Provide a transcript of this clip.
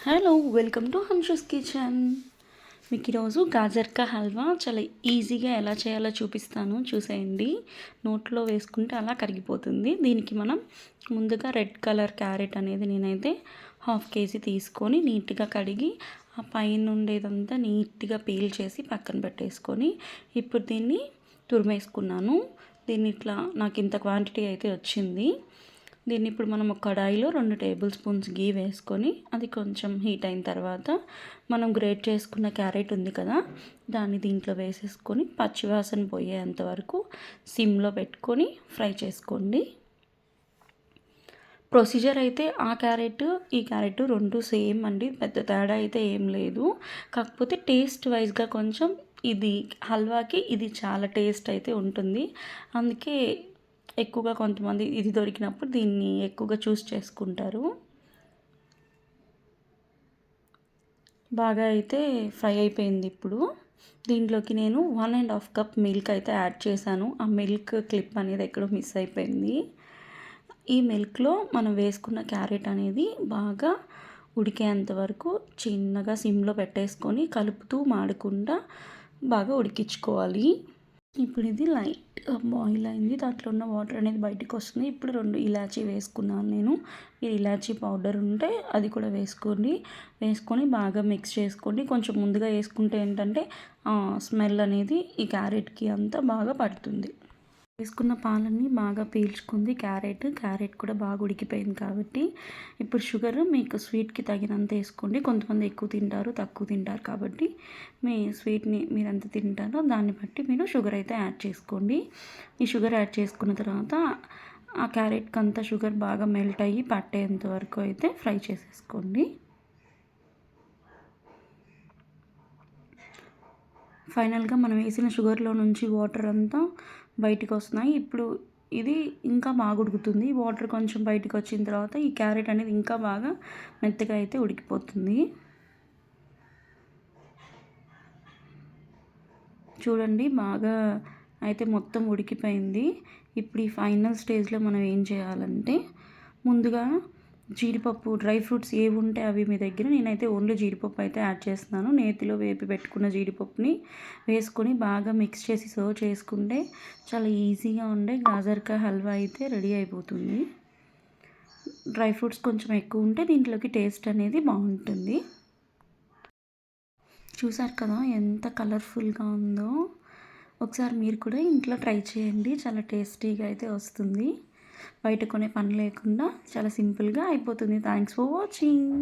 Hello, welcome to హంషూస్ kitchen. మీకు ఈరోజు గాజర్కా హల్వా చాలా ఈజీగా ఎలా చేయాలో చూపిస్తాను, చూసేయండి. నోట్లో వేసుకుంటే అలా కరిగిపోతుంది. దీనికి మనం ముందుగా రెడ్ కలర్ క్యారెట్ అనేది నేనైతే 1/2 కేజీ తీసుకొని నీట్గా కడిగి ఆ పైన ఉండేదంతా నీట్గా పీల్ చేసి పక్కన పెట్టేసుకొని ఇప్పుడు దీన్ని తురిమేసుకున్నాను. దీన్ని ఇట్లా నాకు ఇంత క్వాంటిటీ అయితే వచ్చింది. దీన్ని ఇప్పుడు మనం ఒక కడాయిలో 2 టేబుల్ స్పూన్స్ గీ వేసుకొని అది కొంచెం హీట్ అయిన తర్వాత మనం గ్రేట్ చేసుకున్న క్యారెట్ ఉంది కదా, దాన్ని దీంట్లో వేసేసుకొని పచ్చివాసన పోయేంత వరకు సిమ్లో పెట్టుకొని ఫ్రై చేసుకోండి. ప్రొసీజర్ అయితే ఆ క్యారెట్ ఈ క్యారెట్ రెండు సేమ్ అండి, పెద్ద తేడా అయితే ఏం లేదు. కాకపోతే టేస్ట్ వైజ్గా కొంచెం ఇది హల్వాకి ఇది చాలా టేస్ట్ అయితే ఉంటుంది. అందుకే ఎక్కువగా కొంతమంది ఇది దొరికినప్పుడు దీన్ని ఎక్కువగా చూస్ చేసుకుంటారు. బాగా అయితే ఫ్రై అయిపోయింది. ఇప్పుడు దీంట్లోకి నేను 1.5 కప్ మిల్క్ అయితే యాడ్ చేశాను. ఆ మిల్క్ క్లిప్ అనేది ఎక్కడో మిస్ అయిపోయింది. ఈ మిల్క్లో మనం వేసుకున్న క్యారెట్ అనేది బాగా ఉడికేంత వరకు చిన్నగా సిమ్లో పెట్టేసుకొని కలుపుతూ మాడకుండా బాగా ఉడికించుకోవాలి. ఇప్పుడు ఇది లైట్గా బాయిల్ అయింది, దాంట్లో ఉన్న వాటర్ అనేది బయటికి వస్తుంది. ఇప్పుడు 2 ఇలాచీ వేసుకున్నాను నేను. ఈ ఇలాచీ పౌడర్ ఉంటే అది కూడా వేసుకొని బాగా మిక్స్ చేసుకోండి. కొంచెం ముందుగా వేసుకుంటే ఏంటంటే స్మెల్ అనేది ఈ క్యారెట్కి అంతా బాగా పడుతుంది. వేసుకున్న పాలన్నీ బాగా పీల్చుకుంది క్యారెట్ కూడా బాగా ఉడికిపోయింది. కాబట్టి ఇప్పుడు షుగర్ మీకు స్వీట్కి తగినంత వేసుకోండి. కొంతమంది ఎక్కువ తింటారు, తక్కువ తింటారు. కాబట్టి మీ స్వీట్ని మీరు ఎంత తింటారో దాన్ని బట్టి మీరు షుగర్ అయితే యాడ్ చేసుకోండి. ఈ షుగర్ యాడ్ చేసుకున్న తర్వాత ఆ క్యారెట్కి అంతా షుగర్ బాగా మెల్ట్ అయ్యి పట్టేంత వరకు అయితే ఫ్రై చేసేసుకోండి. ఫైనల్గా మనం వేసిన షుగర్లో నుంచి వాటర్ అంతా బయటికి వస్తున్నాయి. ఇప్పుడు ఇది ఇంకా బాగా ఉడుకుతుంది. వాటర్ కొంచెం బయటకు వచ్చిన తర్వాత ఈ క్యారెట్ అనేది ఇంకా బాగా మెత్తగా అయితే ఉడికిపోతుంది. చూడండి, బాగా అయితే మొత్తం ఉడికిపోయింది. ఇప్పుడు ఈ ఫైనల్ స్టేజ్లో మనం ఏం చేయాలంటే ముందుగా జీడిపప్పు, డ్రై ఫ్రూట్స్ ఏవి ఉంటే అవి మీ దగ్గర, నేనైతే ఓన్లీ జీడిపప్పు అయితే యాడ్ చేస్తున్నాను. నేతిలో వేపి పెట్టుకున్న జీడిపప్పుని వేసుకొని బాగా మిక్స్ చేసి సర్వ్ చేసుకుంటే చాలా ఈజీగా ఉండే గాజర్కా హల్వా అయితే రెడీ అయిపోతుంది. డ్రై ఫ్రూట్స్ కొంచెం ఎక్కువ ఉంటే దీంట్లోకి టేస్ట్ అనేది బాగుంటుంది. చూసారు కదా ఎంత కలర్ఫుల్గా ఉందో. ఒకసారి మీరు కూడా ఇంట్లో ట్రై చేయండి, చాలా టేస్టీగా అయితే వస్తుంది. బయట కొనే పని లేకుండా చాలా సింపుల్గా అయిపోతుంది. Thanks for watching.